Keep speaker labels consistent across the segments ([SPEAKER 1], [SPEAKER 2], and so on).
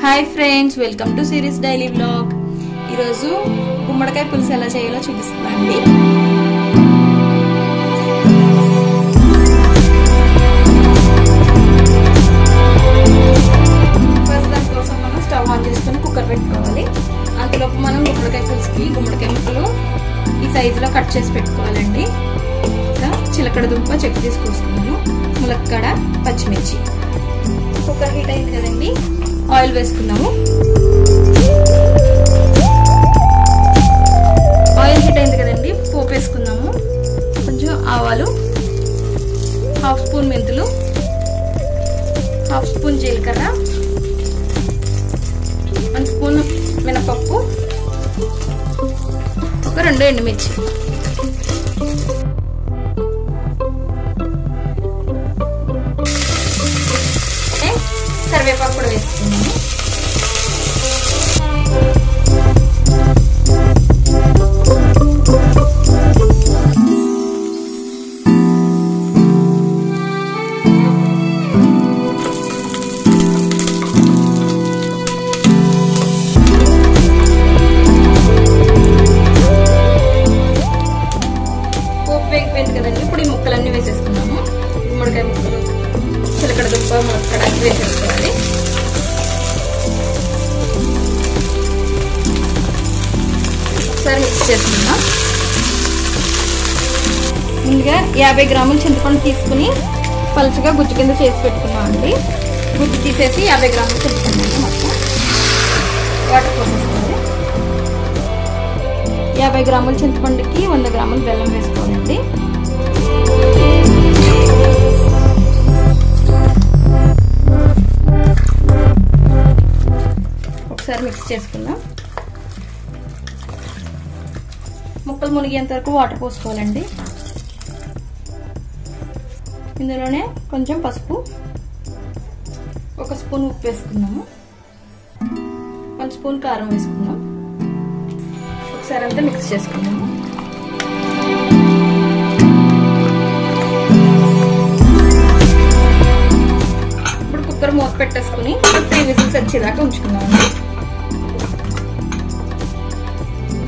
[SPEAKER 1] Hi friends, welcome to series daily vlog. ఈరోజు గుమ్మడికాయ పులుసు ఎలా చేయాలో చూపిస్తానండి. ఫస్ట్ దానికోసం మనం స్టవ్ ఆన్ చేసుకుని కుక్కర్ పెట్టుకోవాలి. అంతలోపు మనం గుమ్మడికాయ పులుసుకి గుమ్మడికాయ ముక్కలు ఈ సైజులో కట్ చేసి పెట్టుకోవాలండి. ఇంకా చిలకడ దుంప చెక్కు తీసుకొసుకున్నాను, ములక్కడ, పచ్చిమిర్చి. కుక్కర్ హీట్ అయింది కదండి, ఆయిల్ వేసుకున్నాము. ఆయిల్ హీట్ అయింది కదండి, పోపు వేసుకున్నాము. కొంచెం ఆవాలు, హాఫ్ స్పూన్ మెంతులు, హాఫ్ స్పూన్ జీలకర్ర, 1 స్పూన్ మినపప్పు, ఒక 2 ఎండుమిర్చి. కరివేపాకు కూడా వేసుకున్నాము. పోపు వేగిపోయింది కదండి, ఇప్పుడు ఈ ముక్కలన్నీ వేసేసుకున్నాము. గుమ్మడికాయ ముక్కలు, చిలకడ దుంప, ములక్కడ వేసేసుకోవాలి. ఒకసారి మిక్స్ చేసుకుందాం. ముందుగా 50 గ్రాముల చింతపండు తీసుకుని పలుచగా గుజ్జు కింద చేసి పెట్టుకున్నాం అండి. గుజ్జు తీసేసి 50 గ్రాములు చింతపండు మొత్తం వాటర్ పోసేసుకోవాలి. 50 గ్రాముల చింతపండుకి 100 గ్రాముల బెల్లం వేసుకోవాలండి. ఒకసారి మిక్స్ చేసుకుందాం. ముక్కలు మునిగేంత వరకు వాటర్ పోసుకోవాలండి. ఇందులోనే కొంచెం పసుపు, 1 స్పూన్ ఉప్పు వేసుకున్నాము, 1 స్పూన్ కారం వేసుకున్నాం. ఒకసారి అంతా మిక్స్ చేసుకున్నాము. ఇప్పుడు కుక్కర్ మూత పెట్టేసుకుని 3 విజిల్స్ వచ్చేదాకా ఉంచుకున్నాము.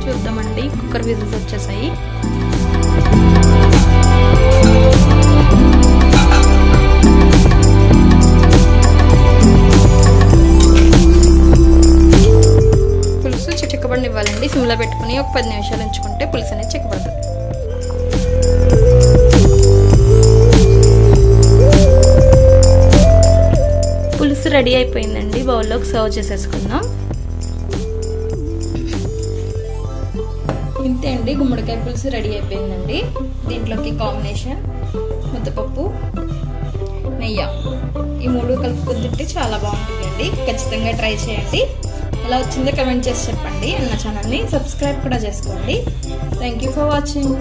[SPEAKER 1] చూద్దామండి, కుక్కర్ విజిల్స్ వచ్చేసాయి. పులుసు చిక్కబడినివ్వాలండి. సిమ్లో పెట్టుకుని ఒక 10 నిమిషాలు ఉంచుకుంటే పులుసు అనేది చిక్కబడుతుంది. పులుసు రెడీ అయిపోయిందండి. బౌల్లోకి సర్వ్ చేసేసుకుందాం. ఇంతే అండి, గుమ్మడికాయ పులుసు రెడీ అయిపోయిందండి. దీంట్లోకి కాంబినేషన్ ముద్దపప్పు, నెయ్యి, ఈ 3 కలుపుకొని తింటే చాలా బాగుంటుందండి. ఖచ్చితంగా ట్రై చేయండి. ఎలా వచ్చిందో కమెంట్ చేసి చెప్పండి. నా ఛానల్ని సబ్స్క్రైబ్ కూడా చేసుకోండి. Thank you for watching.